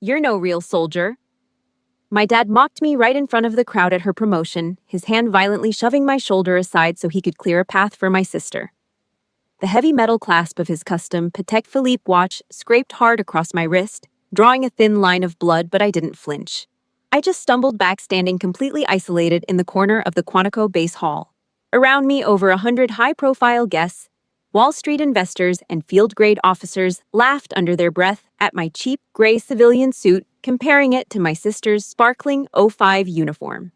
You're no real soldier." My dad mocked me right in front of the crowd at her promotion, his hand violently shoving my shoulder aside so he could clear a path for my sister. The heavy metal clasp of his custom Patek Philippe watch scraped hard across my wrist, drawing a thin line of blood, but I didn't flinch. I just stumbled back, standing completely isolated in the corner of the Quantico base hall. Around me, over 100 high-profile guests, Wall Street investors, and field-grade officers laughed under their breath at my cheap gray civilian suit, comparing it to my sister's sparkling '05 uniform.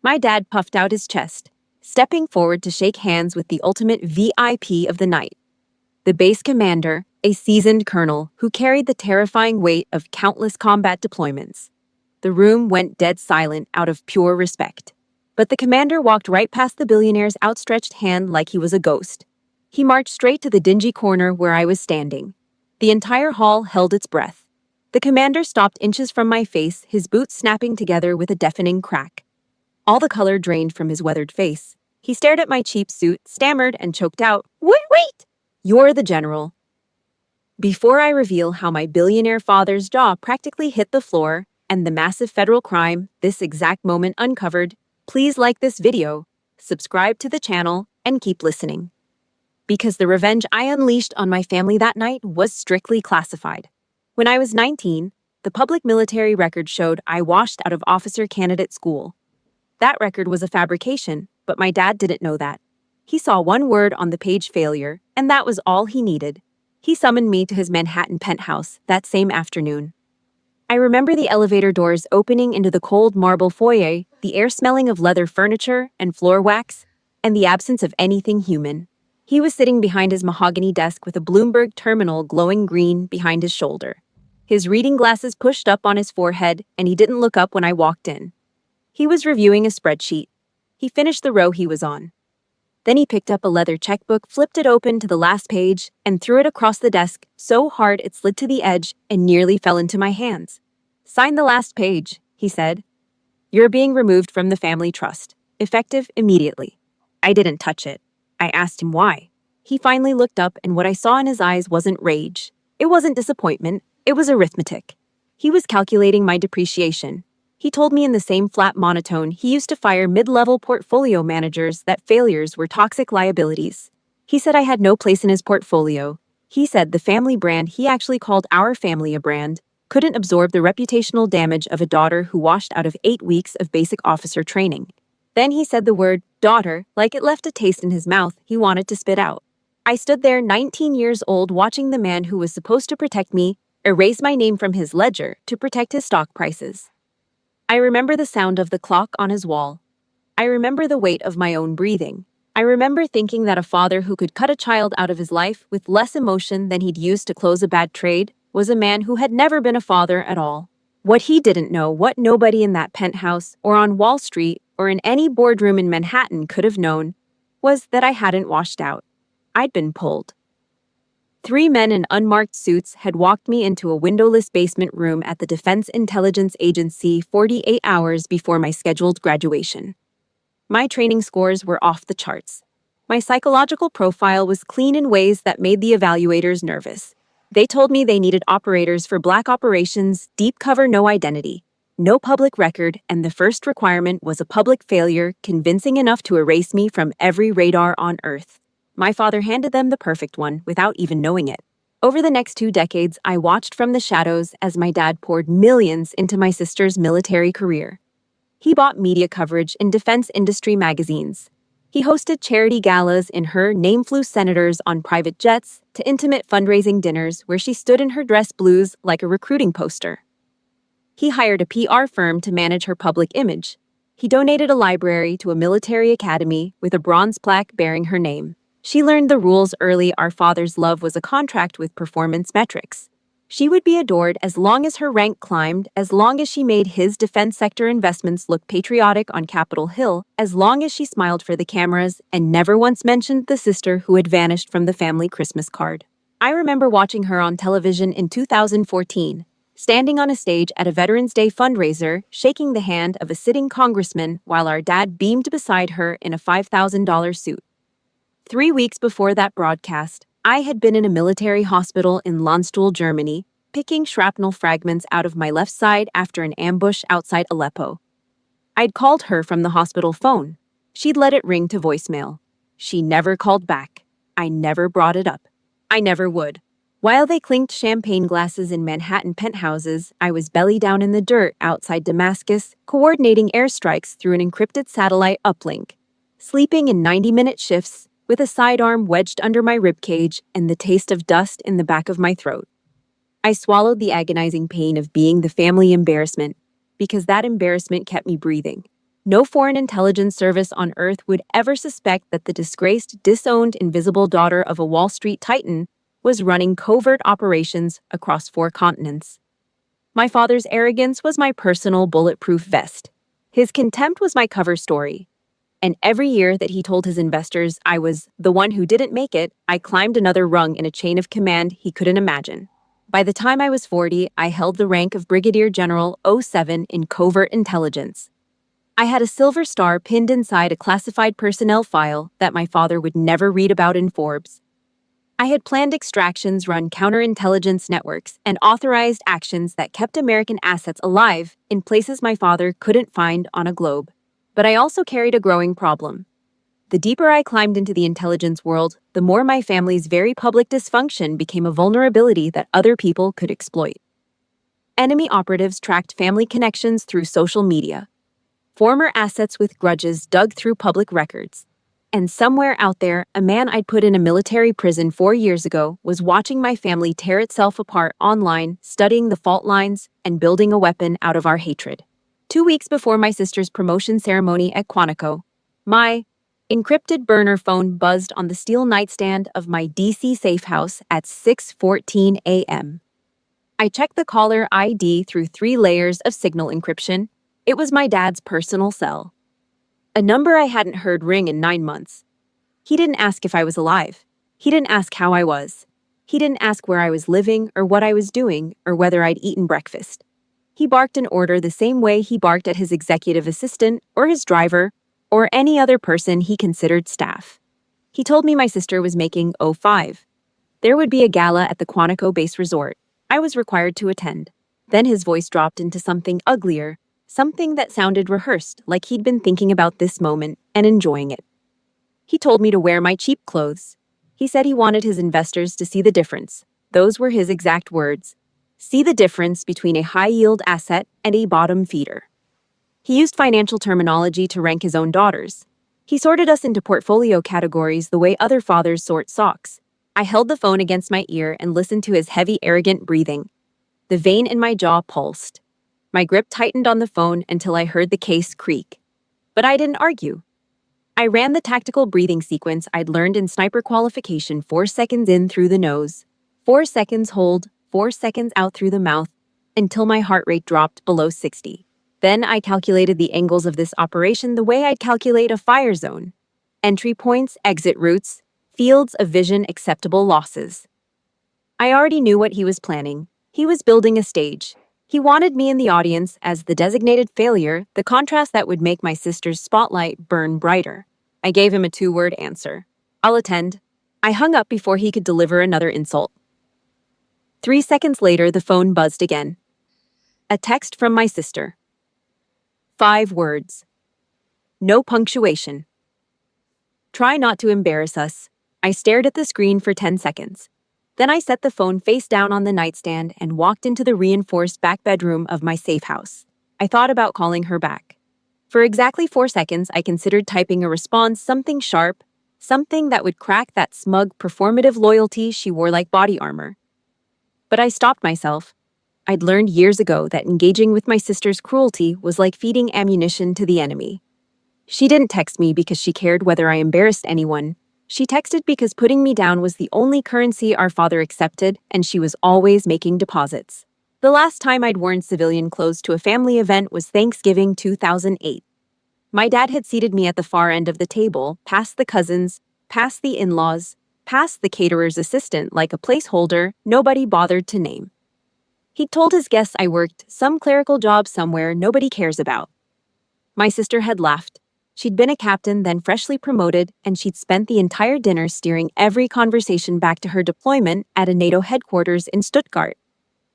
My dad puffed out his chest, stepping forward to shake hands with the ultimate VIP of the night. The base commander, a seasoned colonel who carried the terrifying weight of countless combat deployments. The room went dead silent out of pure respect. But the commander walked right past the billionaire's outstretched hand like he was a ghost. He marched straight to the dingy corner where I was standing. The entire hall held its breath. The commander stopped inches from my face, his boots snapping together with a deafening crack. All the color drained from his weathered face. He stared at my cheap suit, stammered, and choked out, Wait! You're the general." Before I reveal how my billionaire father's jaw practically hit the floor and the massive federal crime this exact moment uncovered, please like this video, subscribe to the channel, and keep listening. Because the revenge I unleashed on my family that night was strictly classified. When I was 19, the public military record showed I washed out of officer candidate school. That record was a fabrication, but my dad didn't know that. He saw one word on the page: failure, and that was all he needed. He summoned me to his Manhattan penthouse that same afternoon. I remember the elevator doors opening into the cold marble foyer, the air smelling of leather furniture and floor wax, and the absence of anything human. He was sitting behind his mahogany desk with a Bloomberg terminal glowing green behind his shoulder. His reading glasses pushed up on his forehead, and he didn't look up when I walked in. He was reviewing a spreadsheet. He finished the row he was on. Then he picked up a leather checkbook, flipped it open to the last page, and threw it across the desk so hard it slid to the edge and nearly fell into my hands. "Sign the last page," he said. "You're being removed from the family trust, effective immediately." I didn't touch it. I asked him why. He finally looked up, and what I saw in his eyes wasn't rage. It wasn't disappointment. It was arithmetic. He was calculating my depreciation. He told me in the same flat monotone he used to fire mid-level portfolio managers that failures were toxic liabilities. He said I had no place in his portfolio. He said the family brand he actually called our family a brand couldn't absorb the reputational damage of a daughter who washed out of 8 weeks of basic officer training. Then he said the word daughter like it left a taste in his mouth he wanted to spit out. I stood there 19 years old watching the man who was supposed to protect me erase my name from his ledger to protect his stock prices. I remember the sound of the clock on his wall. I remember the weight of my own breathing. I remember thinking that a father who could cut a child out of his life with less emotion than he'd used to close a bad trade was a man who had never been a father at all. What he didn't know, what nobody in that penthouse or on Wall Street or in any boardroom in Manhattan could have known, was that I hadn't washed out. I'd been pulled. 3 men in unmarked suits had walked me into a windowless basement room at the Defense Intelligence Agency 48 hours before my scheduled graduation. My training scores were off the charts. My psychological profile was clean in ways that made the evaluators nervous. They told me they needed operators for black operations, deep cover, no identity, no public record, and the first requirement was a public failure convincing enough to erase me from every radar on Earth. My father handed them the perfect one without even knowing it. Over the next 2 decades, I watched from the shadows as my dad poured millions into my sister's military career. He bought media coverage in defense industry magazines. He hosted charity galas in her name-flew senators on private jets to intimate fundraising dinners where she stood in her dress blues like a recruiting poster. He hired a PR firm to manage her public image. He donated a library to a military academy with a bronze plaque bearing her name. She learned the rules early. Our father's love was a contract with performance metrics. She would be adored as long as her rank climbed, as long as she made his defense sector investments look patriotic on Capitol Hill, as long as she smiled for the cameras and never once mentioned the sister who had vanished from the family Christmas card. I remember watching her on television in 2014, standing on a stage at a Veterans Day fundraiser, shaking the hand of a sitting congressman while our dad beamed beside her in a $5,000 suit. 3 weeks before that broadcast, I had been in a military hospital in Landstuhl, Germany, picking shrapnel fragments out of my left side after an ambush outside Aleppo. I'd called her from the hospital phone. She'd let it ring to voicemail. She never called back. I never brought it up. I never would. While they clinked champagne glasses in Manhattan penthouses, I was belly down in the dirt outside Damascus, coordinating airstrikes through an encrypted satellite uplink, sleeping in 90-minute shifts, with a sidearm wedged under my ribcage and the taste of dust in the back of my throat. I swallowed the agonizing pain of being the family embarrassment, because that embarrassment kept me breathing. No foreign intelligence service on Earth would ever suspect that the disgraced, disowned, invisible daughter of a Wall Street titan was running covert operations across 4 continents. My father's arrogance was my personal bulletproof vest. His contempt was my cover story. And every year that he told his investors I was the one who didn't make it, I climbed another rung in a chain of command he couldn't imagine. By the time I was 40, I held the rank of Brigadier General 07 in covert intelligence. I had a silver star pinned inside a classified personnel file that my father would never read about in Forbes. I had planned extractions, run counterintelligence networks, and authorized actions that kept American assets alive in places my father couldn't find on a globe. But I also carried a growing problem. The deeper I climbed into the intelligence world, the more my family's very public dysfunction became a vulnerability that other people could exploit. Enemy operatives tracked family connections through social media. Former assets with grudges dug through public records. And somewhere out there, a man I'd put in a military prison 4 years ago was watching my family tear itself apart online, studying the fault lines, and building a weapon out of our hatred. 2 weeks before my sister's promotion ceremony at Quantico, my encrypted burner phone buzzed on the steel nightstand of my DC safe house at 6:14 a.m. I checked the caller ID through 3 layers of signal encryption. It was my dad's personal cell. A number I hadn't heard ring in 9 months. He didn't ask if I was alive. He didn't ask how I was. He didn't ask where I was living or what I was doing or whether I'd eaten breakfast. He barked an order the same way he barked at his executive assistant or his driver or any other person he considered staff. He told me my sister was making 05. There would be a gala at the Quantico Base Resort. I was required to attend. Then his voice dropped into something uglier, something that sounded rehearsed, like he'd been thinking about this moment and enjoying it. He told me to wear my cheap clothes. He said he wanted his investors to see the difference. Those were his exact words. See the difference between a high-yield asset and a bottom feeder. He used financial terminology to rank his own daughters. He sorted us into portfolio categories the way other fathers sort socks. I held the phone against my ear and listened to his heavy, arrogant breathing. The vein in my jaw pulsed. My grip tightened on the phone until I heard the case creak. But I didn't argue. I ran the tactical breathing sequence I'd learned in sniper qualification: 4 seconds in through the nose, 4 seconds hold, 4 seconds out through the mouth, until my heart rate dropped below 60. Then I calculated the angles of this operation the way I'd calculate a fire zone. Entry points, exit routes, fields of vision, acceptable losses. I already knew what he was planning. He was building a stage. He wanted me in the audience as the designated failure, the contrast that would make my sister's spotlight burn brighter. I gave him a 2-word answer. I'll attend. I hung up before he could deliver another insult. 3 seconds later, the phone buzzed again. A text from my sister. 5 words. No punctuation. Try not to embarrass us. I stared at the screen for 10 seconds. Then I set the phone face down on the nightstand and walked into the reinforced back bedroom of my safe house. I thought about calling her back. For exactly 4 seconds, I considered typing a response, something sharp, something that would crack that smug, performative loyalty she wore like body armor. But I stopped myself. I'd learned years ago that engaging with my sister's cruelty was like feeding ammunition to the enemy. She didn't text me because she cared whether I embarrassed anyone. She texted because putting me down was the only currency our father accepted, and she was always making deposits. The last time I'd worn civilian clothes to a family event was Thanksgiving 2008. My dad had seated me at the far end of the table, past the cousins, past the in-laws, past the caterer's assistant like a placeholder nobody bothered to name. He'd told his guests I worked some clerical job somewhere nobody cares about. My sister had laughed. She'd been a captain, then freshly promoted, and she'd spent the entire dinner steering every conversation back to her deployment at a NATO headquarters in Stuttgart.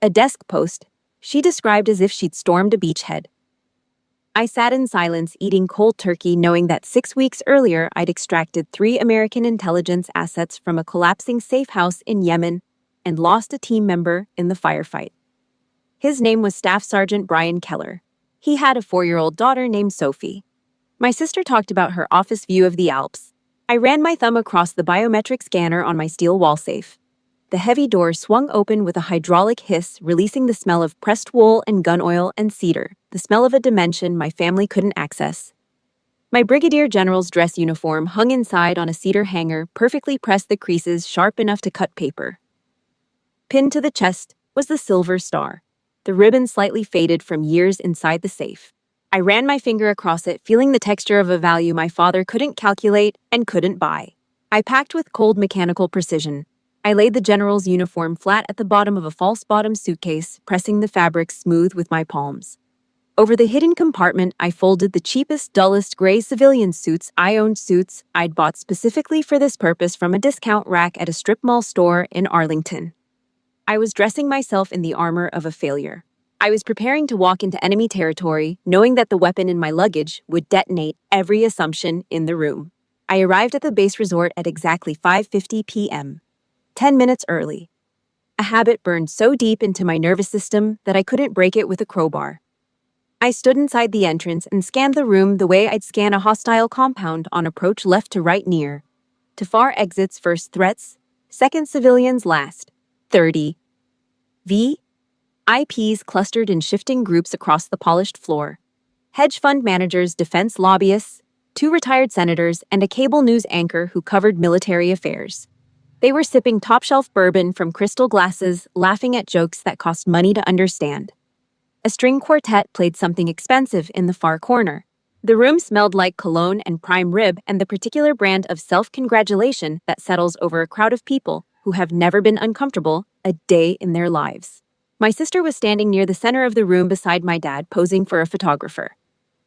A desk post she described as if she'd stormed a beachhead. I sat in silence, eating cold turkey, knowing that 6 weeks earlier I'd extracted 3 American intelligence assets from a collapsing safe house in Yemen and lost a team member in the firefight. His name was Staff Sergeant Brian Keller. He had a 4-year-old daughter named Sophie. My sister talked about her office view of the Alps. I ran my thumb across the biometric scanner on my steel wall safe. The heavy door swung open with a hydraulic hiss, releasing the smell of pressed wool and gun oil and cedar, the smell of a dimension my family couldn't access. My brigadier general's dress uniform hung inside on a cedar hanger, perfectly pressed, the creases sharp enough to cut paper. Pinned to the chest was the silver star, the ribbon slightly faded from years inside the safe. I ran my finger across it, feeling the texture of a value my father couldn't calculate and couldn't buy. I packed with cold mechanical precision. I laid the general's uniform flat at the bottom of a false-bottom suitcase, pressing the fabric smooth with my palms. Over the hidden compartment, I folded the cheapest, dullest gray civilian suits. I owned suits I'd bought specifically for this purpose from a discount rack at a strip mall store in Arlington. I was dressing myself in the armor of a failure. I was preparing to walk into enemy territory, knowing that the weapon in my luggage would detonate every assumption in the room. I arrived at the base resort at exactly 5:50 p.m. 10 minutes early. A habit burned so deep into my nervous system that I couldn't break it with a crowbar. I stood inside the entrance and scanned the room the way I'd scan a hostile compound on approach, left to right, near to far exits, first threats, second civilians, last 30 VIPs clustered in shifting groups across the polished floor. Hedge fund managers, defense lobbyists, 2 retired senators, and a cable news anchor who covered military affairs. They were sipping top-shelf bourbon from crystal glasses, laughing at jokes that cost money to understand. A string quartet played something expensive in the far corner. The room smelled like cologne and prime rib and the particular brand of self-congratulation that settles over a crowd of people who have never been uncomfortable a day in their lives. My sister was standing near the center of the room beside my dad, posing for a photographer.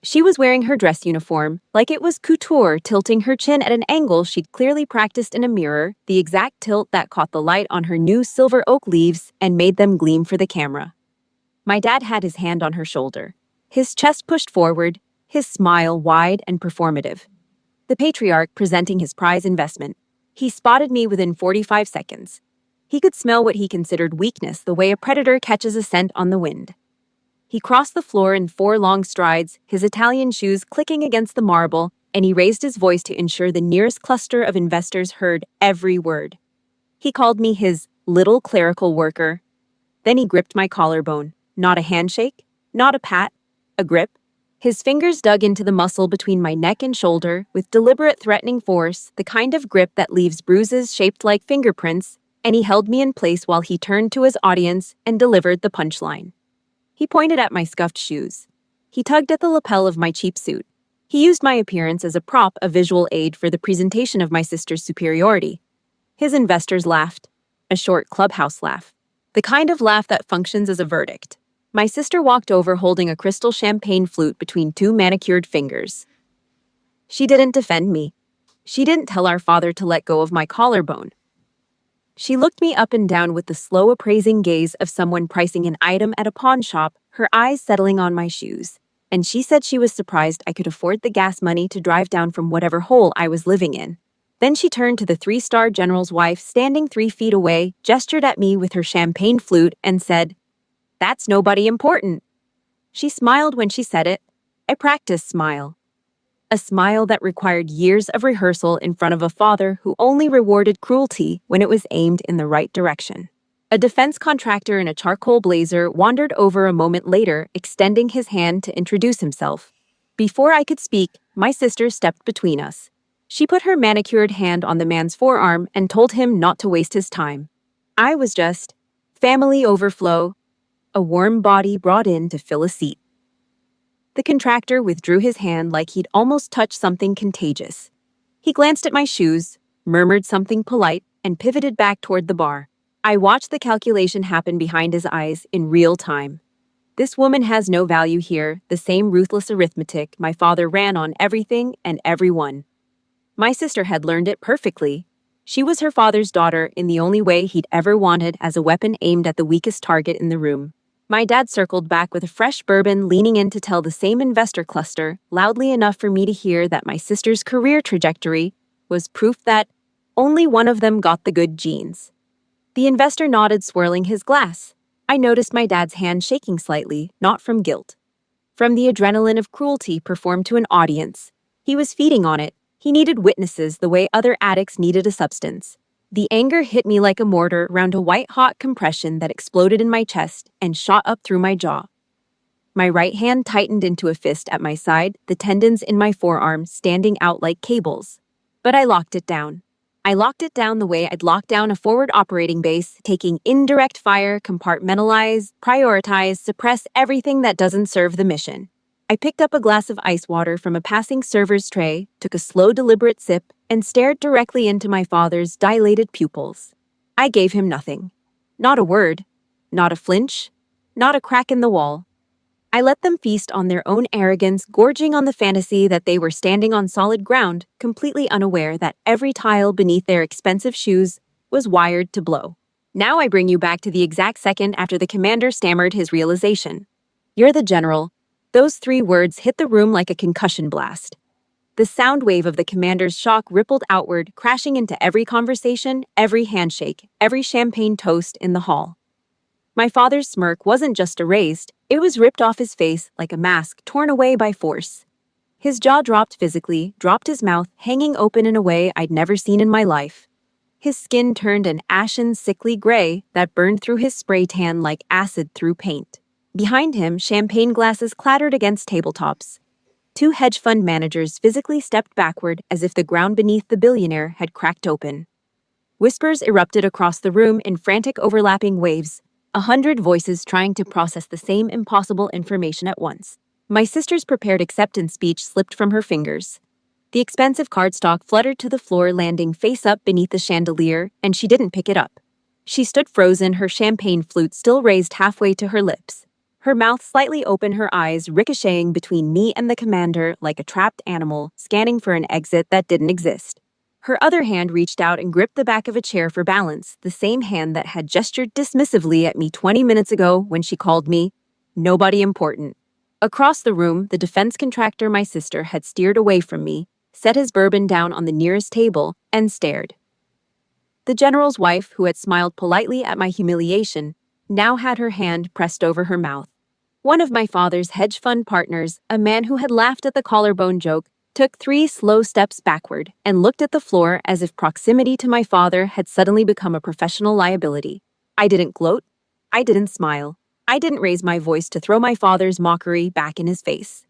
She was wearing her dress uniform, like it was couture, tilting her chin at an angle she'd clearly practiced in a mirror, the exact tilt that caught the light on her new silver oak leaves and made them gleam for the camera. My dad had his hand on her shoulder, his chest pushed forward, his smile wide and performative. The patriarch presenting his prize investment. He spotted me within 45 seconds. He could smell what he considered weakness, the way a predator catches a scent on the wind. He crossed the floor in 4 long strides, his Italian shoes clicking against the marble, and he raised his voice to ensure the nearest cluster of investors heard every word. He called me his little clerical worker. Then he gripped my collarbone. Not a handshake, not a pat, a grip. His fingers dug into the muscle between my neck and shoulder with deliberate, threatening force, the kind of grip that leaves bruises shaped like fingerprints, and he held me in place while he turned to his audience and delivered the punchline. He pointed at my scuffed shoes. He tugged at the lapel of my cheap suit. He used my appearance as a prop, a visual aid for the presentation of my sister's superiority. His investors laughed, a short clubhouse laugh, the kind of laugh that functions as a verdict. My sister walked over holding a crystal champagne flute between 2 manicured fingers. She didn't defend me. She didn't tell our father to let go of my collarbone. She looked me up and down with the slow, appraising gaze of someone pricing an item at a pawn shop, her eyes settling on my shoes. And she said she was surprised I could afford the gas money to drive down from whatever hole I was living in. Then she turned to the 3-star general's wife standing 3 feet away, gestured at me with her champagne flute, and said, "That's nobody important." She smiled when she said it, a practiced smile. A smile that required years of rehearsal in front of a father who only rewarded cruelty when it was aimed in the right direction. A defense contractor in a charcoal blazer wandered over a moment later, extending his hand to introduce himself. Before I could speak, my sister stepped between us. She put her manicured hand on the man's forearm and told him not to waste his time. I was just family overflow, a warm body brought in to fill a seat. The contractor withdrew his hand like he'd almost touched something contagious. He glanced at my shoes, murmured something polite, and pivoted back toward the bar. I watched the calculation happen behind his eyes in real time. This woman has no value here, the same ruthless arithmetic my father ran on everything and everyone. My sister had learned it perfectly. She was her father's daughter in the only way he'd ever wanted, as a weapon aimed at the weakest target in the room. My dad circled back with a fresh bourbon, leaning in to tell the same investor cluster, loudly enough for me to hear, that my sister's career trajectory was proof that only one of them got the good genes. The investor nodded, swirling his glass. I noticed my dad's hand shaking slightly, not from guilt. From the adrenaline of cruelty performed to an audience. He was feeding on it. He needed witnesses the way other addicts needed a substance. The anger hit me like a mortar round a white-hot compression that exploded in my chest and shot up through my jaw. My right hand tightened into a fist at my side, the tendons in my forearm standing out like cables. But I locked it down. I locked it down the way I'd lock down a forward operating base, taking indirect fire, compartmentalize, prioritize, suppress everything that doesn't serve the mission. I picked up a glass of ice water from a passing server's tray, took a slow, deliberate sip, and stared directly into my father's dilated pupils. I gave him nothing. Not a word. Not a flinch. Not a crack in the wall. I let them feast on their own arrogance, gorging on the fantasy that they were standing on solid ground, completely unaware that every tile beneath their expensive shoes was wired to blow. Now I bring you back to the exact second after the commander stammered his realization. "You're the general." Those 3 words hit the room like a concussion blast. The sound wave of the commander's shock rippled outward, crashing into every conversation, every handshake, every champagne toast in the hall. My father's smirk wasn't just erased, it was ripped off his face like a mask torn away by force. His jaw dropped physically, dropped his mouth, hanging open in a way I'd never seen in my life. His skin turned an ashen, sickly gray that burned through his spray tan like acid through paint. Behind him, champagne glasses clattered against tabletops. 2 hedge fund managers physically stepped backward as if the ground beneath the billionaire had cracked open. Whispers erupted across the room in frantic overlapping waves, 100 voices trying to process the same impossible information at once. My sister's prepared acceptance speech slipped from her fingers. The expensive cardstock fluttered to the floor, landing face up beneath the chandelier, and she didn't pick it up. She stood frozen, her champagne flute still raised halfway to her lips. Her mouth slightly open, her eyes ricocheting between me and the commander like a trapped animal, scanning for an exit that didn't exist. Her other hand reached out and gripped the back of a chair for balance, the same hand that had gestured dismissively at me 20 minutes ago when she called me nobody important. Across the room, the defense contractor my sister had steered away from me, set his bourbon down on the nearest table, and stared. The general's wife, who had smiled politely at my humiliation, now had her hand pressed over her mouth. One of my father's hedge fund partners, a man who had laughed at the collarbone joke, took 3 slow steps backward and looked at the floor as if proximity to my father had suddenly become a professional liability. I didn't gloat. I didn't smile. I didn't raise my voice to throw my father's mockery back in his face.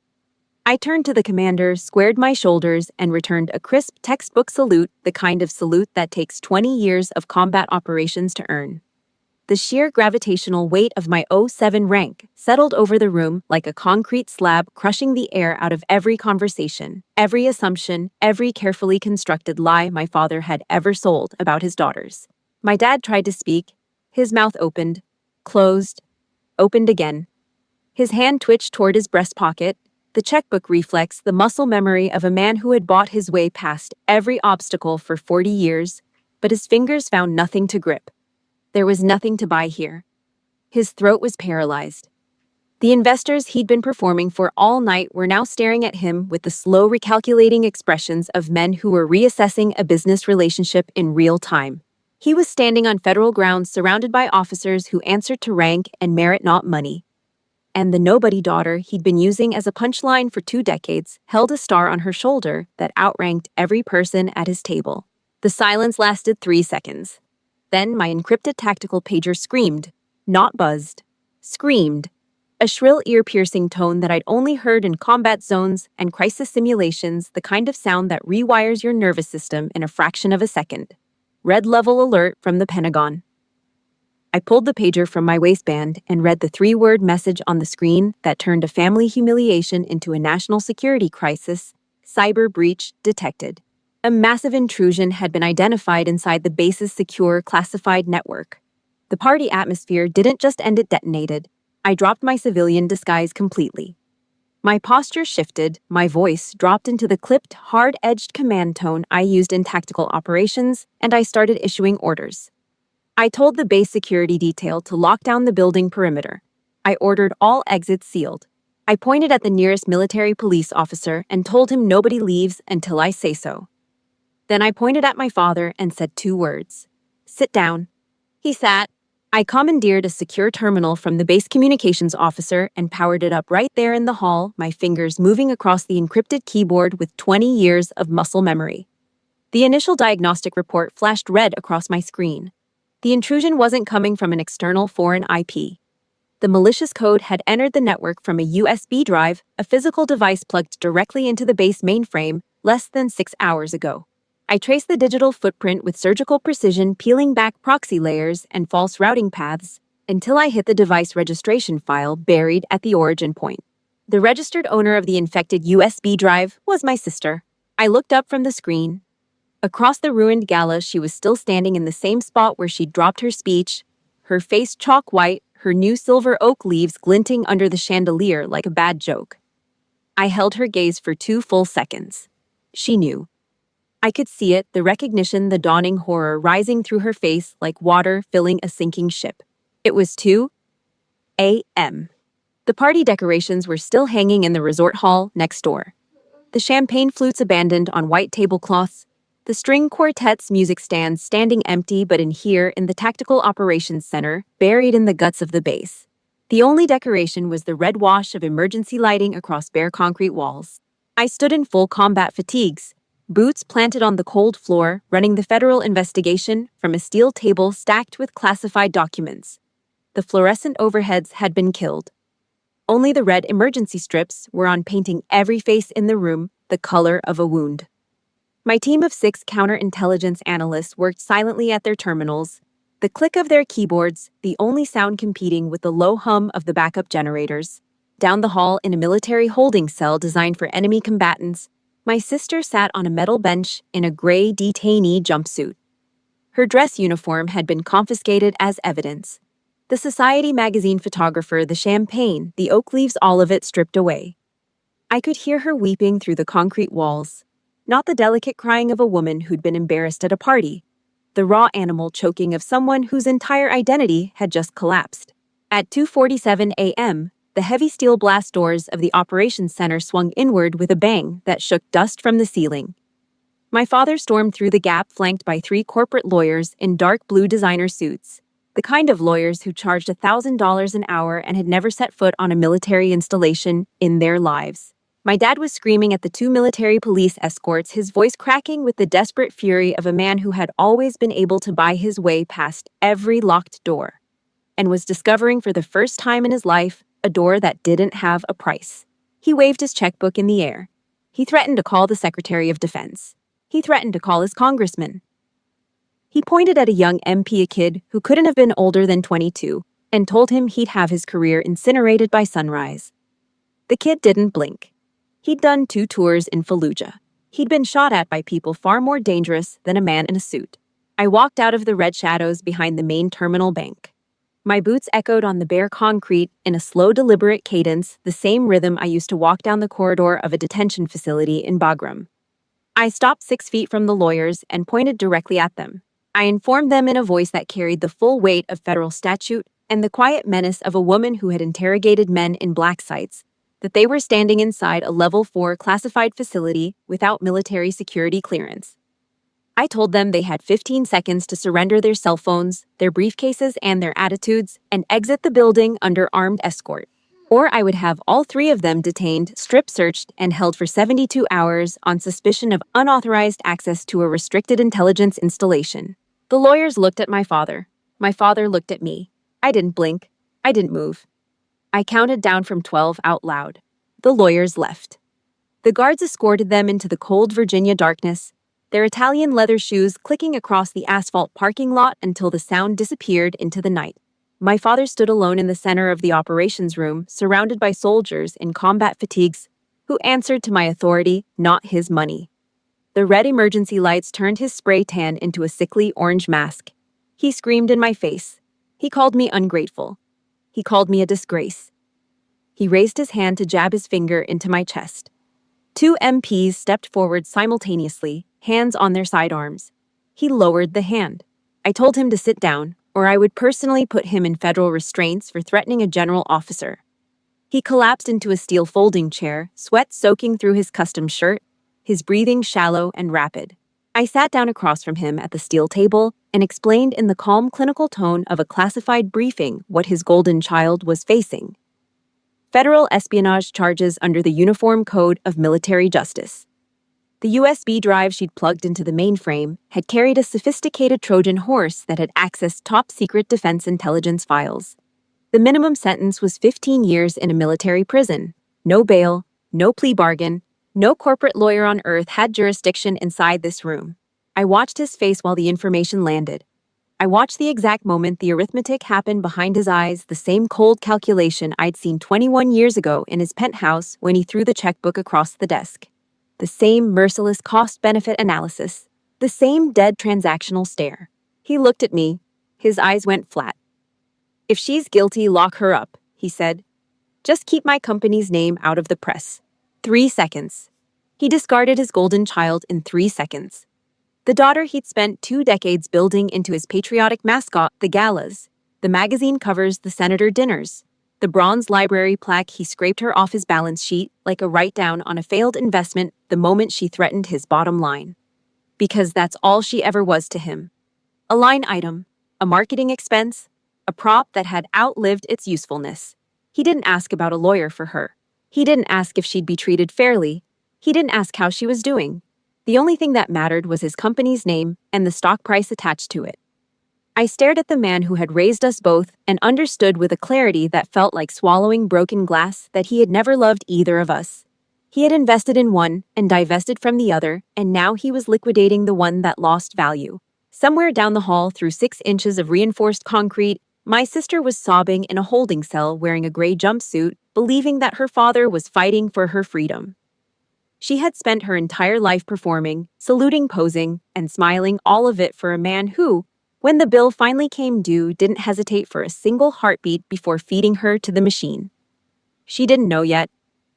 I turned to the commander, squared my shoulders, and returned a crisp textbook salute, the kind of salute that takes 20 years of combat operations to earn. The sheer gravitational weight of my '07 rank settled over the room like a concrete slab, crushing the air out of every conversation, every assumption, every carefully constructed lie my father had ever sold about his daughters. My dad tried to speak. His mouth opened, closed, opened again. His hand twitched toward his breast pocket, the checkbook reflex, the muscle memory of a man who had bought his way past every obstacle for 40 years, but his fingers found nothing to grip. There was nothing to buy here. His throat was paralyzed. The investors he'd been performing for all night were now staring at him with the slow, recalculating expressions of men who were reassessing a business relationship in real time. He was standing on federal grounds, surrounded by officers who answered to rank and merit, not money. And the nobody daughter he'd been using as a punchline for 2 decades held a star on her shoulder that outranked every person at his table. The silence lasted 3 seconds. Then my encrypted tactical pager screamed, not buzzed, screamed, a shrill, ear-piercing tone that I'd only heard in combat zones and crisis simulations, the kind of sound that rewires your nervous system in a fraction of a second. Red level alert from the Pentagon. I pulled the pager from my waistband and read the 3-word message on the screen that turned a family humiliation into a national security crisis: cyber breach detected. A massive intrusion had been identified inside the base's secure, classified network. The party atmosphere didn't just end, it detonated. I dropped my civilian disguise completely. My posture shifted, my voice dropped into the clipped, hard-edged command tone I used in tactical operations, and I started issuing orders. I told the base security detail to lock down the building perimeter. I ordered all exits sealed. I pointed at the nearest military police officer and told him nobody leaves until I say so. Then I pointed at my father and said 2 words. Sit down. He sat. I commandeered a secure terminal from the base communications officer and powered it up right there in the hall, my fingers moving across the encrypted keyboard with 20 years of muscle memory. The initial diagnostic report flashed red across my screen. The intrusion wasn't coming from an external foreign IP. The malicious code had entered the network from a USB drive, a physical device plugged directly into the base mainframe, less than 6 hours ago. I traced the digital footprint with surgical precision, peeling back proxy layers and false routing paths until I hit the device registration file buried at the origin point. The registered owner of the infected USB drive was my sister. I looked up from the screen. Across the ruined gala, she was still standing in the same spot where she'd dropped her speech, her face chalk white, her new silver oak leaves glinting under the chandelier like a bad joke. I held her gaze for 2 full seconds. She knew. I could see it, the recognition, the dawning horror rising through her face like water filling a sinking ship. It was 2 a.m. The party decorations were still hanging in the resort hall next door. The champagne flutes abandoned on white tablecloths, the string quartet's music stands standing empty but in the Tactical Operations Center, buried in the guts of the base. The only decoration was the red wash of emergency lighting across bare concrete walls. I stood in full combat fatigues, boots planted on the cold floor, running the federal investigation from a steel table stacked with classified documents. The fluorescent overheads had been killed. Only the red emergency strips were on, painting every face in the room the color of a wound. My team of 6 counterintelligence analysts worked silently at their terminals, the click of their keyboards the only sound competing with the low hum of the backup generators. Down the hall, in a military holding cell designed for enemy combatants, my sister sat on a metal bench in a gray detainee jumpsuit. Her dress uniform had been confiscated as evidence. The Society magazine photographer, the champagne, the oak leaves, all of it stripped away. I could hear her weeping through the concrete walls. Not the delicate crying of a woman who'd been embarrassed at a party. The raw animal choking of someone whose entire identity had just collapsed. At 2:47 a.m., the heavy steel blast doors of the operations center swung inward with a bang that shook dust from the ceiling. My father stormed through the gap, flanked by 3 corporate lawyers in dark blue designer suits, the kind of lawyers who charged $1,000 an hour and had never set foot on a military installation in their lives. My dad was screaming at the 2 military police escorts, his voice cracking with the desperate fury of a man who had always been able to buy his way past every locked door, and was discovering for the first time in his life a door that didn't have a price. He waved his checkbook in the air. He threatened to call the Secretary of Defense. He threatened to call his congressman. He pointed at a young MP, a kid who couldn't have been older than 22, and told him he'd have his career incinerated by sunrise. The kid didn't blink. He'd done 2 tours in Fallujah. He'd been shot at by people far more dangerous than a man in a suit. I walked out of the red shadows behind the main terminal bank. My boots echoed on the bare concrete in a slow, deliberate cadence, the same rhythm I used to walk down the corridor of a detention facility in Bagram. I stopped 6 feet from the lawyers and pointed directly at them. I informed them in a voice that carried the full weight of federal statute and the quiet menace of a woman who had interrogated men in black sites, that they were standing inside a level 4 classified facility without military security clearance. I told them they had 15 seconds to surrender their cell phones, their briefcases, and their attitudes, and exit the building under armed escort. Or I would have all 3 of them detained, strip-searched, and held for 72 hours on suspicion of unauthorized access to a restricted intelligence installation. The lawyers looked at my father. My father looked at me. I didn't blink. I didn't move. I counted down from 12 out loud. The lawyers left. The guards escorted them into the cold Virginia darkness, their Italian leather shoes clicking across the asphalt parking lot until the sound disappeared into the night. My father stood alone in the center of the operations room, surrounded by soldiers in combat fatigues who answered to my authority, not his money. The red emergency lights turned his spray tan into a sickly orange mask. He screamed in my face. He called me ungrateful. He called me a disgrace. He raised his hand to jab his finger into my chest. Two MPs stepped forward simultaneously, hands on their sidearms. He lowered the hand. I told him to sit down, or I would personally put him in federal restraints for threatening a general officer. He collapsed into a steel folding chair, sweat soaking through his custom shirt, his breathing shallow and rapid. I sat down across from him at the steel table and explained in the calm clinical tone of a classified briefing what his golden child was facing. Federal espionage charges under the Uniform Code of Military Justice. The USB drive she'd plugged into the mainframe had carried a sophisticated Trojan horse that had accessed top-secret defense intelligence files. The minimum sentence was 15 years in a military prison. No bail, no plea bargain, no corporate lawyer on earth had jurisdiction inside this room. I watched his face while the information landed. I watched the exact moment the arithmetic happened behind his eyes, the same cold calculation I'd seen 21 years ago in his penthouse when he threw the checkbook across the desk. The same merciless cost-benefit analysis. The same dead transactional stare. He looked at me. His eyes went flat. "If she's guilty, lock her up," he said. "Just keep my company's name out of the press." 3 seconds. He discarded his golden child in 3 seconds. The daughter he'd spent 2 decades building into his patriotic mascot, the galas, the magazine covers, the senator dinners, the bronze library plaque he scraped her off his balance sheet like a write-down on a failed investment the moment she threatened his bottom line. Because that's all she ever was to him. A line item, a marketing expense, a prop that had outlived its usefulness. He didn't ask about a lawyer for her. He didn't ask if she'd be treated fairly. He didn't ask how she was doing. The only thing that mattered was his company's name and the stock price attached to it. I stared at the man who had raised us both and understood with a clarity that felt like swallowing broken glass that he had never loved either of us. He had invested in one and divested from the other, and now he was liquidating the one that lost value. Somewhere down the hall, through 6 inches of reinforced concrete, my sister was sobbing in a holding cell wearing a gray jumpsuit, believing that her father was fighting for her freedom. She had spent her entire life performing, saluting, posing, and smiling, all of it for a man who, when the bill finally came due, didn't hesitate for a single heartbeat before feeding her to the machine. She didn't know yet.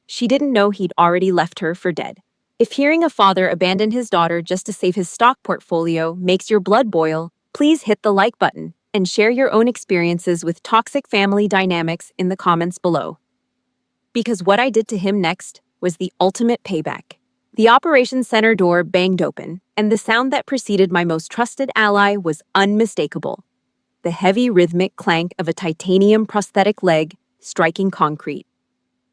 She didn't know he'd already left her for dead. If hearing a father abandon his daughter just to save his stock portfolio makes your blood boil, please hit the like button and share your own experiences with toxic family dynamics in the comments below. Because what I did to him next was the ultimate payback. The operations center door banged open, and the sound that preceded my most trusted ally was unmistakable. The heavy rhythmic clank of a titanium prosthetic leg striking concrete.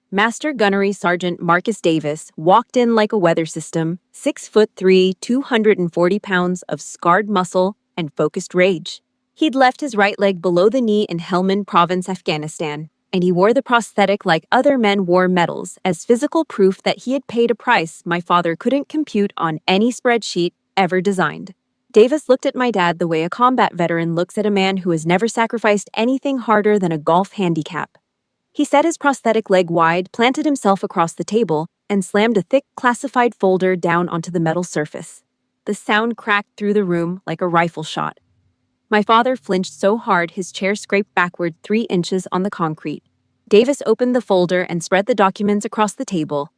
Master Gunnery Sergeant Marcus Davis walked in like a weather system, 6'3", 240 pounds of scarred muscle and focused rage. He'd left his right leg below the knee in Helmand Province, Afghanistan, and he wore the prosthetic like other men wore medals as physical proof that he had paid a price my father couldn't compute on any spreadsheet ever designed. Davis looked at my dad the way a combat veteran looks at a man who has never sacrificed anything harder than a golf handicap. He set his prosthetic leg wide, planted himself across the table, and slammed a thick classified folder down onto the metal surface. The sound cracked through the room like a rifle shot. My father flinched so hard his chair scraped backward 3 inches on the concrete. Davis opened the folder and spread the documents across the table.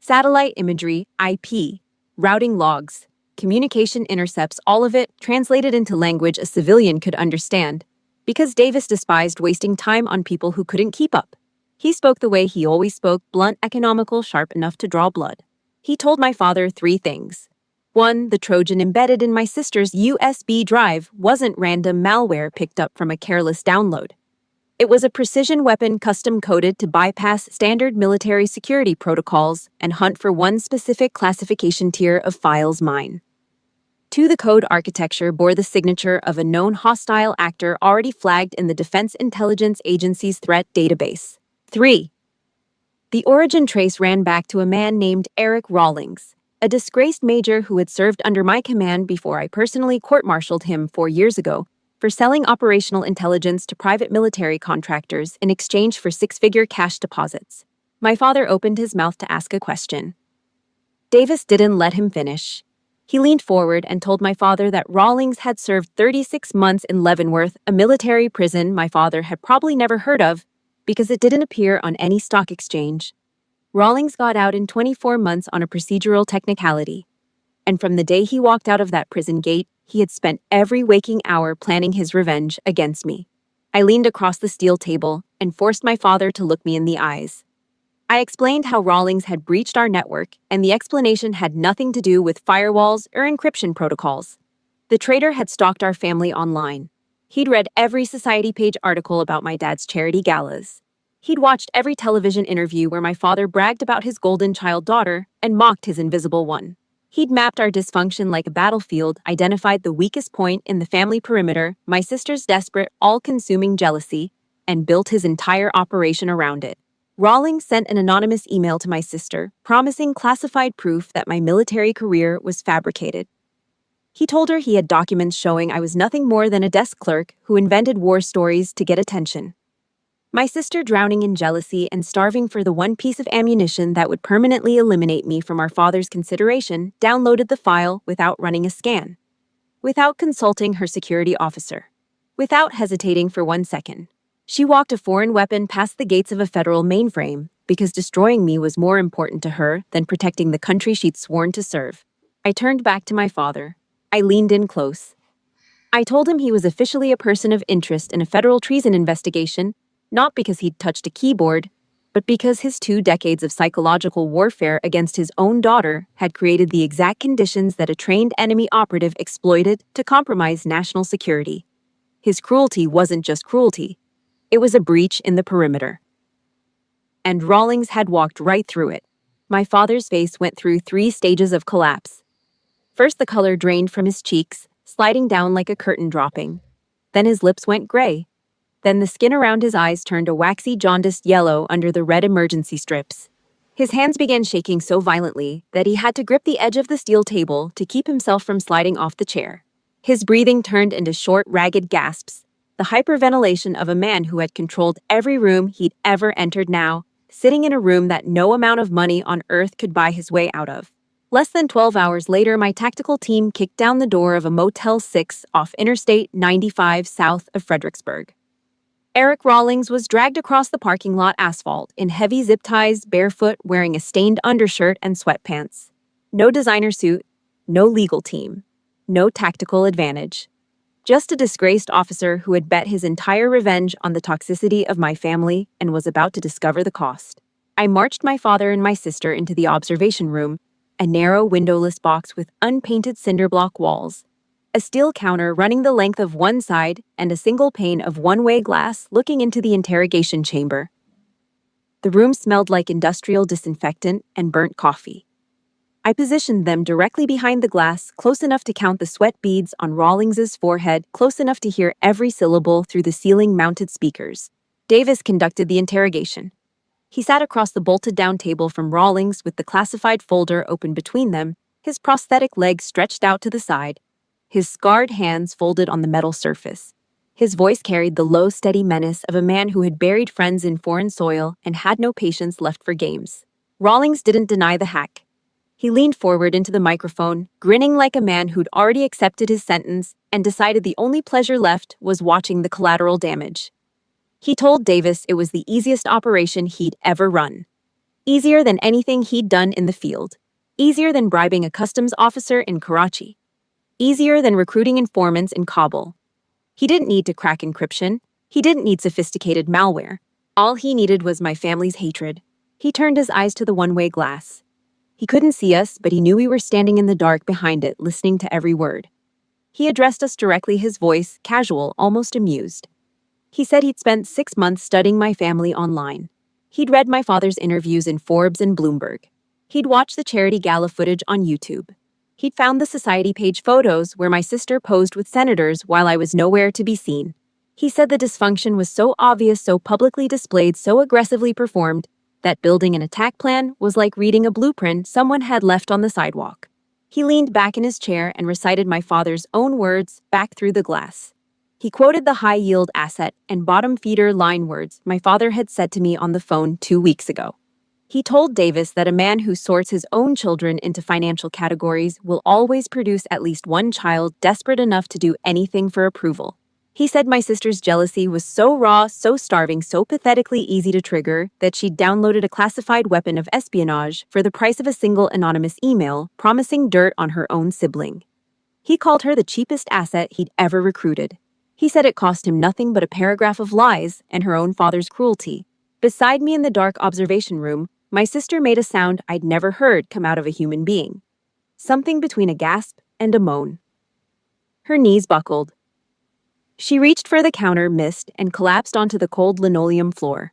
Satellite imagery, IP, routing logs, communication intercepts, all of it translated into language a civilian could understand. Because Davis despised wasting time on people who couldn't keep up. He spoke the way he always spoke, blunt, economical, sharp enough to draw blood. He told my father 3 things. 1, the Trojan embedded in my sister's USB drive wasn't random malware picked up from a careless download. It was a precision weapon custom-coded to bypass standard military security protocols and hunt for one specific classification tier of files mine. 2, the code architecture bore the signature of a known hostile actor already flagged in the Defense Intelligence Agency's threat database. 3, the origin trace ran back to a man named Eric Rawlings, a disgraced major who had served under my command before I personally court-martialed him 4 years ago for selling operational intelligence to private military contractors in exchange for 6-figure cash deposits. My father opened his mouth to ask a question. Davis didn't let him finish. He leaned forward and told my father that Rawlings had served 36 months in Leavenworth, a military prison my father had probably never heard of, because it didn't appear on any stock exchange. Rawlings got out in 24 months on a procedural technicality. And from the day he walked out of that prison gate, he had spent every waking hour planning his revenge against me. I leaned across the steel table and forced my father to look me in the eyes. I explained how Rawlings had breached our network, and the explanation had nothing to do with firewalls or encryption protocols. The traitor had stalked our family online. He'd read every Society page article about my dad's charity galas. He'd watched every television interview where my father bragged about his golden child daughter and mocked his invisible one. He'd mapped our dysfunction like a battlefield, identified the weakest point in the family perimeter, my sister's desperate, all-consuming jealousy, and built his entire operation around it. Rawlings sent an anonymous email to my sister, promising classified proof that my military career was fabricated. He told her he had documents showing I was nothing more than a desk clerk who invented war stories to get attention. My sister, drowning in jealousy and starving for the one piece of ammunition that would permanently eliminate me from our father's consideration, downloaded the file without running a scan, without consulting her security officer, without hesitating for 1 second. She walked a foreign weapon past the gates of a federal mainframe because destroying me was more important to her than protecting the country she'd sworn to serve. I turned back to my father. I leaned in close. I told him he was officially a person of interest in a federal treason investigation, not because he'd touched a keyboard, but because his 2 decades of psychological warfare against his own daughter had created the exact conditions that a trained enemy operative exploited to compromise national security. His cruelty wasn't just cruelty. It was a breach in the perimeter. And Rawlings had walked right through it. My father's face went through 3 stages of collapse. First, the color drained from his cheeks, sliding down like a curtain dropping. Then his lips went gray. Then the skin around his eyes turned a waxy, jaundiced yellow under the red emergency strips. His hands began shaking so violently that he had to grip the edge of the steel table to keep himself from sliding off the chair. His breathing turned into short, ragged gasps, the hyperventilation of a man who had controlled every room he'd ever entered now, sitting in a room that no amount of money on earth could buy his way out of. Less than 12 hours later, my tactical team kicked down the door of a Motel 6 off Interstate 95 south of Fredericksburg. Eric Rawlings was dragged across the parking lot asphalt in heavy zip ties, barefoot, wearing a stained undershirt and sweatpants. No designer suit, no legal team, no tactical advantage. Just a disgraced officer who had bet his entire revenge on the toxicity of my family and was about to discover the cost. I marched my father and my sister into the observation room, a narrow windowless box with unpainted cinder block walls, a steel counter running the length of one side, and a single pane of one-way glass looking into the interrogation chamber. The room smelled like industrial disinfectant and burnt coffee. I positioned them directly behind the glass, close enough to count the sweat beads on Rawlings's forehead, close enough to hear every syllable through the ceiling-mounted speakers. Davis conducted the interrogation. He sat across the bolted-down table from Rawlings with the classified folder open between them, his prosthetic legs stretched out to the side, his scarred hands folded on the metal surface. His voice carried the low, steady menace of a man who had buried friends in foreign soil and had no patience left for games. Rawlings didn't deny the hack. He leaned forward into the microphone, grinning like a man who'd already accepted his sentence and decided the only pleasure left was watching the collateral damage. He told Davis it was the easiest operation he'd ever run. Easier than anything he'd done in the field. Easier than bribing a customs officer in Karachi. Easier than recruiting informants in Kabul. He didn't need to crack encryption. He didn't need sophisticated malware. All he needed was my family's hatred. He turned his eyes to the one-way glass. He couldn't see us, but he knew we were standing in the dark behind it, listening to every word. He addressed us directly, his voice casual, almost amused. He said he'd spent 6 months studying my family online. He'd read my father's interviews in Forbes and Bloomberg. He'd watched the charity gala footage on YouTube. He'd found the Society page photos where my sister posed with senators while I was nowhere to be seen. He said the dysfunction was so obvious, so publicly displayed, so aggressively performed, that building an attack plan was like reading a blueprint someone had left on the sidewalk. He leaned back in his chair and recited my father's own words back through the glass. He quoted the high-yield asset and bottom feeder line words my father had said to me on the phone 2 weeks ago. He told Davis that a man who sorts his own children into financial categories will always produce at least one child desperate enough to do anything for approval. He said my sister's jealousy was so raw, so starving, so pathetically easy to trigger that she'd downloaded a classified weapon of espionage for the price of a single anonymous email promising dirt on her own sibling. He called her the cheapest asset he'd ever recruited. He said it cost him nothing but a paragraph of lies and her own father's cruelty. Beside me in the dark observation room, my sister made a sound I'd never heard come out of a human being. Something between a gasp and a moan. Her knees buckled. She reached for the counter, missed, and collapsed onto the cold linoleum floor.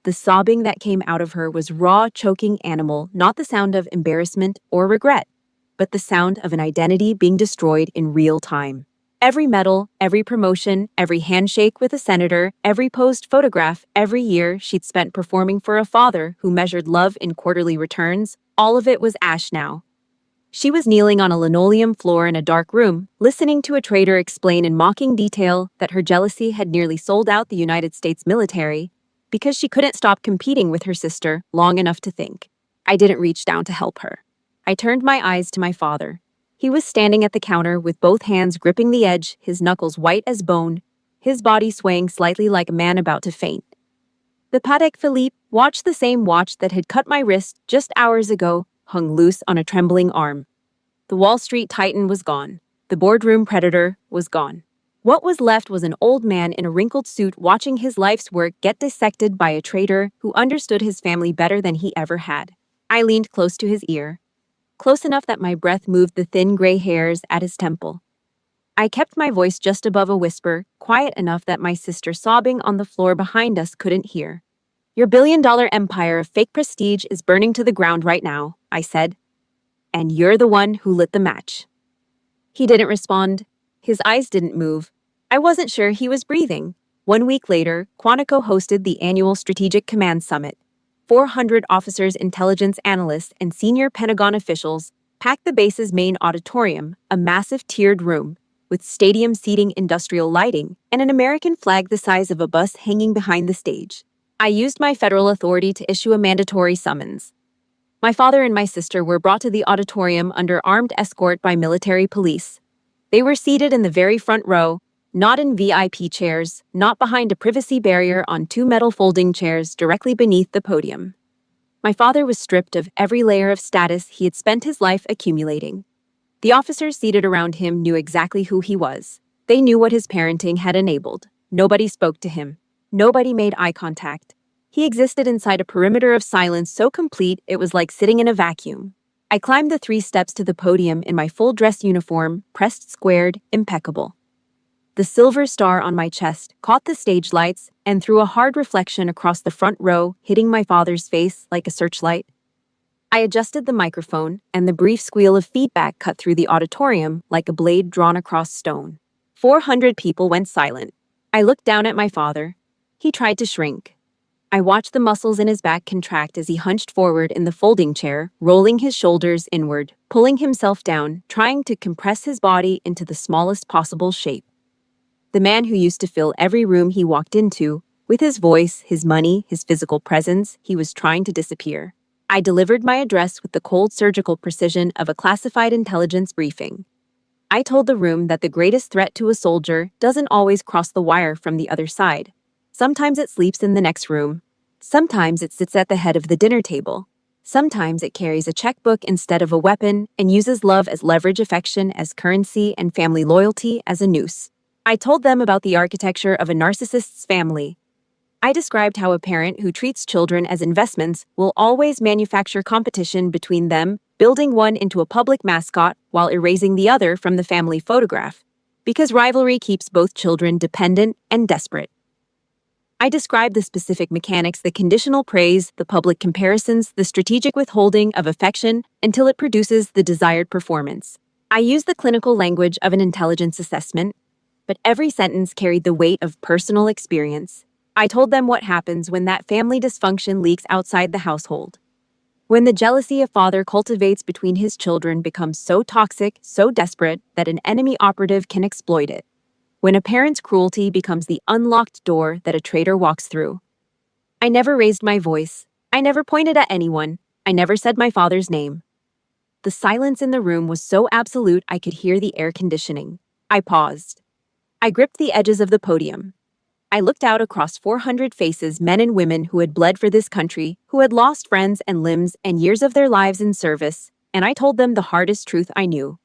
The sobbing that came out of her was raw, choking animal, not the sound of embarrassment or regret, but the sound of an identity being destroyed in real time. Every medal, every promotion, every handshake with a senator, every posed photograph, every year she'd spent performing for a father who measured love in quarterly returns, all of it was ash now. She was kneeling on a linoleum floor in a dark room, listening to a traitor explain in mocking detail that her jealousy had nearly sold out the United States military because she couldn't stop competing with her sister long enough to think. I didn't reach down to help her. I turned my eyes to my father. He was standing at the counter with both hands gripping the edge, his knuckles white as bone, his body swaying slightly like a man about to faint. The Patek Philippe, the same watch that had cut my wrist just hours ago, hung loose on a trembling arm. The Wall Street titan was gone. The boardroom predator was gone. What was left was an old man in a wrinkled suit watching his life's work get dissected by a traitor who understood his family better than he ever had. I leaned close to his ear, close enough that my breath moved the thin gray hairs at his temple. I kept my voice just above a whisper, quiet enough that my sister sobbing on the floor behind us couldn't hear. Your billion-dollar empire of fake prestige is burning to the ground right now, I said. And you're the one who lit the match. He didn't respond. His eyes didn't move. I wasn't sure he was breathing. 1 week later, Quantico hosted the annual Strategic Command Summit. 400 officers, intelligence analysts, and senior Pentagon officials packed the base's main auditorium, a massive tiered room, with stadium seating, industrial lighting, and an American flag the size of a bus hanging behind the stage. I used my federal authority to issue a mandatory summons. My father and my sister were brought to the auditorium under armed escort by military police. They were seated in the very front row, not in VIP chairs, not behind a privacy barrier on 2 metal folding chairs directly beneath the podium. My father was stripped of every layer of status he had spent his life accumulating. The officers seated around him knew exactly who he was. They knew what his parenting had enabled. Nobody spoke to him. Nobody made eye contact. He existed inside a perimeter of silence so complete it was like sitting in a vacuum. I climbed the 3 steps to the podium in my full dress uniform, pressed squared, impeccable. The silver star on my chest caught the stage lights and threw a hard reflection across the front row, hitting my father's face like a searchlight. I adjusted the microphone, and the brief squeal of feedback cut through the auditorium like a blade drawn across stone. 400 people went silent. I looked down at my father. He tried to shrink. I watched the muscles in his back contract as he hunched forward in the folding chair, rolling his shoulders inward, pulling himself down, trying to compress his body into the smallest possible shape. The man who used to fill every room he walked into, with his voice, his money, his physical presence, he was trying to disappear. I delivered my address with the cold surgical precision of a classified intelligence briefing. I told the room that the greatest threat to a soldier doesn't always cross the wire from the other side. Sometimes it sleeps in the next room. Sometimes it sits at the head of the dinner table. Sometimes it carries a checkbook instead of a weapon and uses love as leverage, affection as currency, and family loyalty as a noose. I told them about the architecture of a narcissist's family. I described how a parent who treats children as investments will always manufacture competition between them, building one into a public mascot while erasing the other from the family photograph, because rivalry keeps both children dependent and desperate. I described the specific mechanics, the conditional praise, the public comparisons, the strategic withholding of affection until it produces the desired performance. I used the clinical language of an intelligence assessment, but every sentence carried the weight of personal experience. I told them what happens when that family dysfunction leaks outside the household. When the jealousy a father cultivates between his children becomes so toxic, so desperate, that an enemy operative can exploit it. When a parent's cruelty becomes the unlocked door that a traitor walks through. I never raised my voice. I never pointed at anyone. I never said my father's name. The silence in the room was so absolute I could hear the air conditioning. I paused. I gripped the edges of the podium. I looked out across 400 faces, men and women who had bled for this country, who had lost friends and limbs and years of their lives in service, and I told them the hardest truth I knew.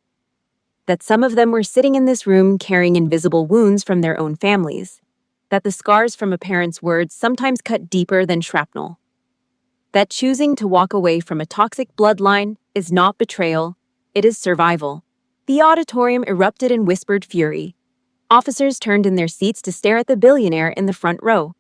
That some of them were sitting in this room carrying invisible wounds from their own families. That the scars from a parent's words sometimes cut deeper than shrapnel. That choosing to walk away from a toxic bloodline is not betrayal, it is survival. The auditorium erupted in whispered fury. Officers turned in their seats to stare at the billionaire in the front row.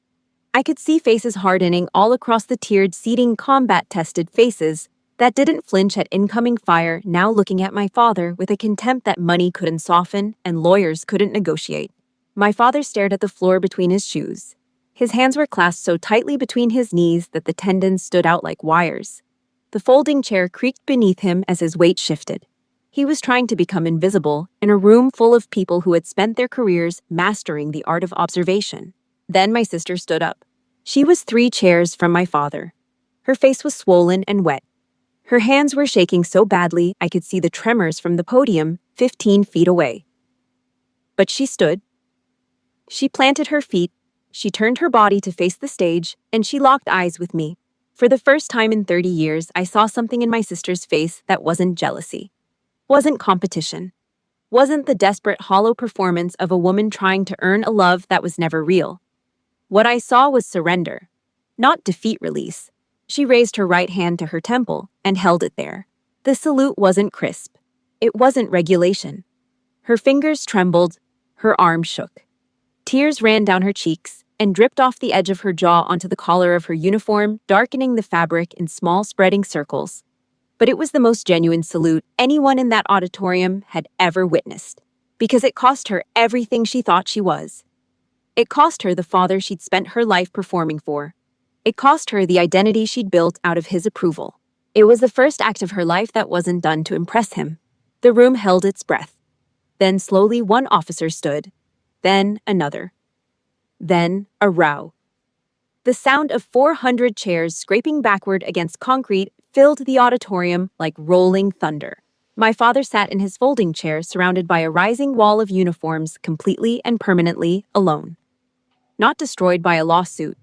I could see faces hardening all across the tiered seating, combat-tested faces that didn't flinch at incoming fire, now looking at my father with a contempt that money couldn't soften and lawyers couldn't negotiate. My father stared at the floor between his shoes. His hands were clasped so tightly between his knees that the tendons stood out like wires. The folding chair creaked beneath him as his weight shifted. He was trying to become invisible in a room full of people who had spent their careers mastering the art of observation. Then my sister stood up. She was 3 chairs from my father. Her face was swollen and wet. Her hands were shaking so badly I could see the tremors from the podium 15 feet away. But she stood. She planted her feet, she turned her body to face the stage, and she locked eyes with me. For the first time in 30 years, I saw something in my sister's face that wasn't jealousy. Wasn't competition. Wasn't the desperate, hollow performance of a woman trying to earn a love that was never real. What I saw was surrender, not defeat release. She raised her right hand to her temple and held it there. The salute wasn't crisp. It wasn't regulation. Her fingers trembled, her arms shook. Tears ran down her cheeks and dripped off the edge of her jaw onto the collar of her uniform, darkening the fabric in small spreading circles. But it was the most genuine salute anyone in that auditorium had ever witnessed, because it cost her everything she thought she was. It cost her the father she'd spent her life performing for. It cost her the identity she'd built out of his approval. It was the first act of her life that wasn't done to impress him. The room held its breath. Then slowly one officer stood, then another. Then a row. The sound of 400 chairs scraping backward against concrete filled the auditorium like rolling thunder. My father sat in his folding chair surrounded by a rising wall of uniforms, completely and permanently alone. Not destroyed by a lawsuit.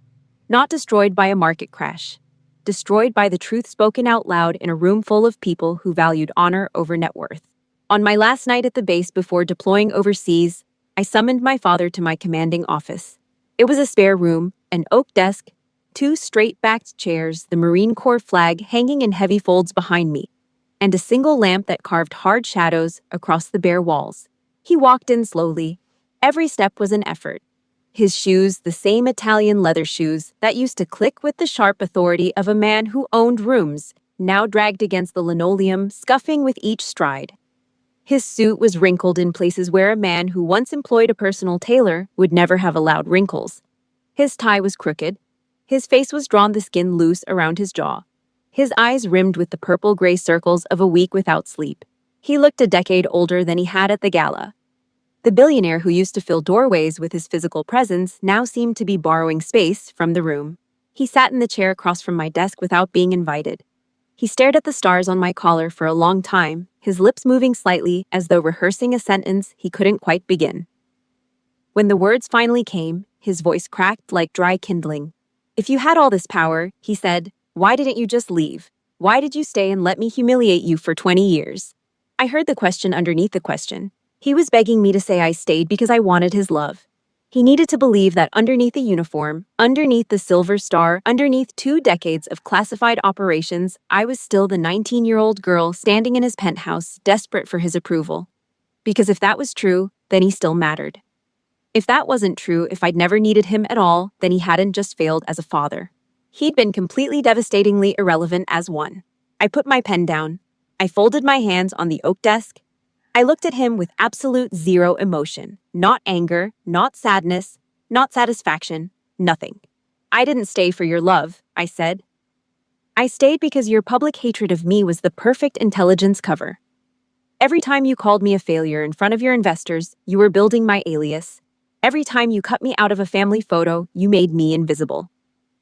Not destroyed by a market crash. Destroyed by the truth spoken out loud in a room full of people who valued honor over net worth. On my last night at the base before deploying overseas, I summoned my father to my commanding office. It was a spare room, an oak desk, 2 straight-backed chairs, the Marine Corps flag hanging in heavy folds behind me, and a single lamp that carved hard shadows across the bare walls. He walked in slowly. Every step was an effort. His shoes, the same Italian leather shoes that used to click with the sharp authority of a man who owned rooms, now dragged against the linoleum, scuffing with each stride. His suit was wrinkled in places where a man who once employed a personal tailor would never have allowed wrinkles. His tie was crooked. His face was drawn, the skin loose around his jaw. His eyes rimmed with the purple-gray circles of a week without sleep. He looked a decade older than he had at the gala. The billionaire who used to fill doorways with his physical presence now seemed to be borrowing space from the room. He sat in the chair across from my desk without being invited. He stared at the stars on my collar for a long time, his lips moving slightly as though rehearsing a sentence he couldn't quite begin. When the words finally came, his voice cracked like dry kindling. "If you had all this power," he said, "why didn't you just leave? Why did you stay and let me humiliate you for 20 years? I heard the question underneath the question. He was begging me to say I stayed because I wanted his love. He needed to believe that underneath the uniform, underneath the silver star, underneath 2 decades of classified operations, I was still the 19-year-old girl standing in his penthouse, desperate for his approval. Because if that was true, then he still mattered. If that wasn't true, if I'd never needed him at all, then he hadn't just failed as a father. He'd been completely devastatingly irrelevant as one. I put my pen down. I folded my hands on the oak desk. I looked at him with absolute zero emotion. Not anger, not sadness, not satisfaction, nothing. "I didn't stay for your love," I said. "I stayed because your public hatred of me was the perfect intelligence cover. Every time you called me a failure in front of your investors, you were building my alias. Every time you cut me out of a family photo, you made me invisible.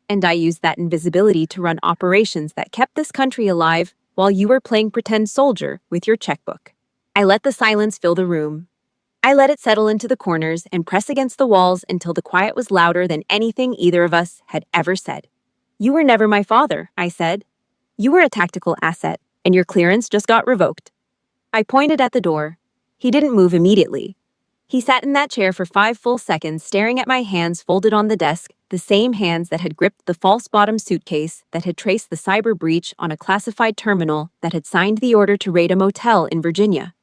And I used that invisibility to run operations that kept this country alive while you were playing pretend soldier with your checkbook." I let the silence fill the room. I let it settle into the corners and press against the walls until the quiet was louder than anything either of us had ever said. "You were never my father," I said. "You were a tactical asset, and your clearance just got revoked." I pointed at the door. He didn't move immediately. He sat in that chair for 5 full seconds, staring at my hands folded on the desk, the same hands that had gripped the false-bottom suitcase, that had traced the cyber breach on a classified terminal, that had signed the order to raid a motel in Virginia.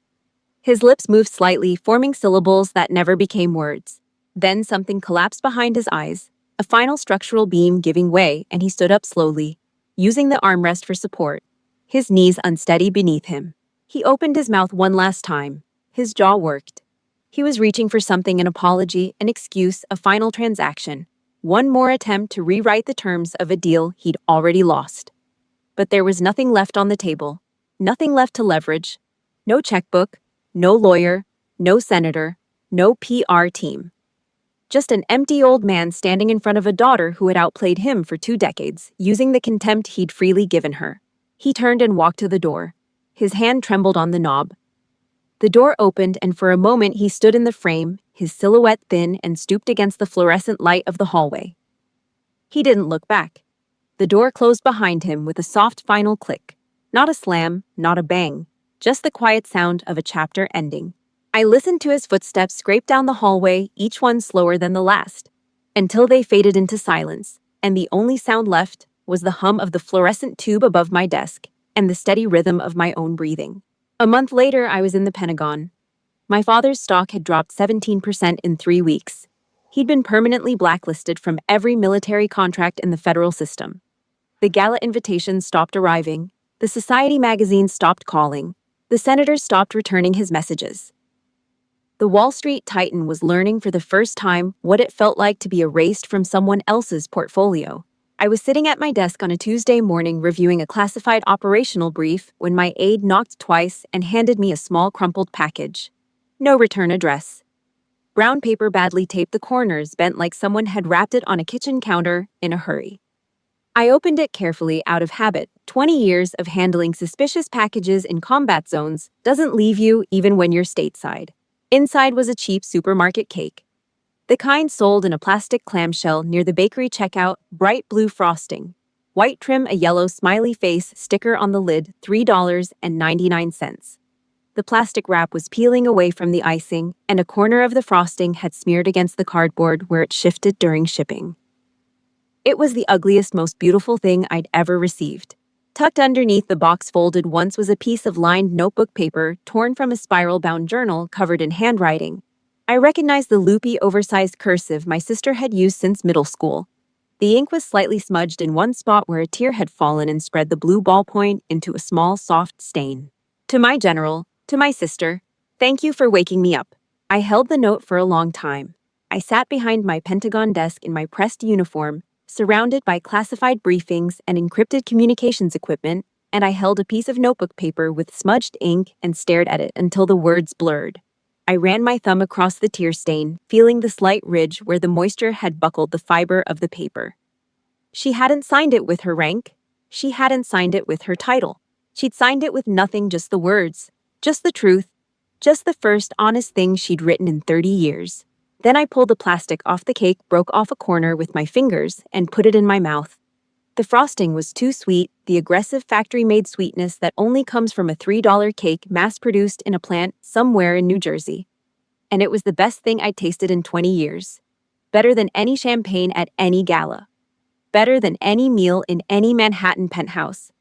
His lips moved slightly, forming syllables that never became words. Then something collapsed behind his eyes, a final structural beam giving way, and he stood up slowly, using the armrest for support, his knees unsteady beneath him. He opened his mouth one last time. His jaw worked. He was reaching for something, an apology, an excuse, a final transaction. One more attempt to rewrite the terms of a deal he'd already lost. But there was nothing left on the table. Nothing left to leverage. No checkbook, no lawyer, no senator, no PR team. Just an empty old man standing in front of a daughter who had outplayed him for 2 decades, using the contempt he'd freely given her. He turned and walked to the door. His hand trembled on the knob. The door opened, and for a moment he stood in the frame, his silhouette thin and stooped against the fluorescent light of the hallway. He didn't look back. The door closed behind him with a soft final click. Not a slam, not a bang, just the quiet sound of a chapter ending. I listened to his footsteps scrape down the hallway, each one slower than the last, until they faded into silence, and the only sound left was the hum of the fluorescent tube above my desk and the steady rhythm of my own breathing. A month later, I was in the Pentagon. My father's stock had dropped 17% in 3 weeks. He'd been permanently blacklisted from every military contract in the federal system. The gala invitations stopped arriving. The society magazines stopped calling. The senators stopped returning his messages. The Wall Street titan was learning for the first time what it felt like to be erased from someone else's portfolio. I was sitting at my desk on a Tuesday morning reviewing a classified operational brief when my aide knocked twice and handed me a small crumpled package. No return address. Brown paper badly taped, the corners bent like someone had wrapped it on a kitchen counter in a hurry. I opened it carefully out of habit. 20 years of handling suspicious packages in combat zones doesn't leave you even when you're stateside. Inside was a cheap supermarket cake. The kind sold in a plastic clamshell near the bakery checkout, bright blue frosting. White trim, a yellow smiley face sticker on the lid, $3.99. The plastic wrap was peeling away from the icing, and a corner of the frosting had smeared against the cardboard where it shifted during shipping. It was the ugliest, most beautiful thing I'd ever received. Tucked underneath the box folded once was a piece of lined notebook paper torn from a spiral-bound journal covered in handwriting. I recognized the loopy, oversized cursive my sister had used since middle school. The ink was slightly smudged in one spot where a tear had fallen and spread the blue ballpoint into a small, soft stain. To my general, to my sister, thank you for waking me up. I held the note for a long time. I sat behind my Pentagon desk in my pressed uniform, surrounded by classified briefings and encrypted communications equipment, and I held a piece of notebook paper with smudged ink and stared at it until the words blurred. I ran my thumb across the tear stain, feeling the slight ridge where the moisture had buckled the fiber of the paper. She hadn't signed it with her rank. She hadn't signed it with her title. She'd signed it with nothing, just the words, just the truth, just the first honest thing she'd written in 30 years. Then I pulled the plastic off the cake, broke off a corner with my fingers, and put it in my mouth. The frosting was too sweet, the aggressive factory-made sweetness that only comes from a $3 cake mass-produced in a plant somewhere in New Jersey. And it was the best thing I'd tasted in 20 years. Better than any champagne at any gala. Better than any meal in any Manhattan penthouse.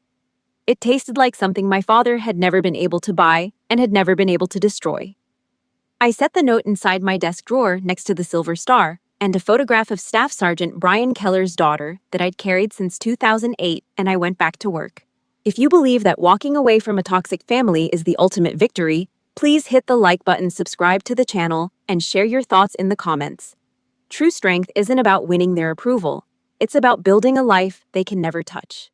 It tasted like something my father had never been able to buy and had never been able to destroy. I set the note inside my desk drawer next to the silver star and a photograph of Staff Sergeant Brian Keller's daughter that I'd carried since 2008, and I went back to work. If you believe that walking away from a toxic family is the ultimate victory, please hit the like button, subscribe to the channel, and share your thoughts in the comments. True strength isn't about winning their approval. It's about building a life they can never touch.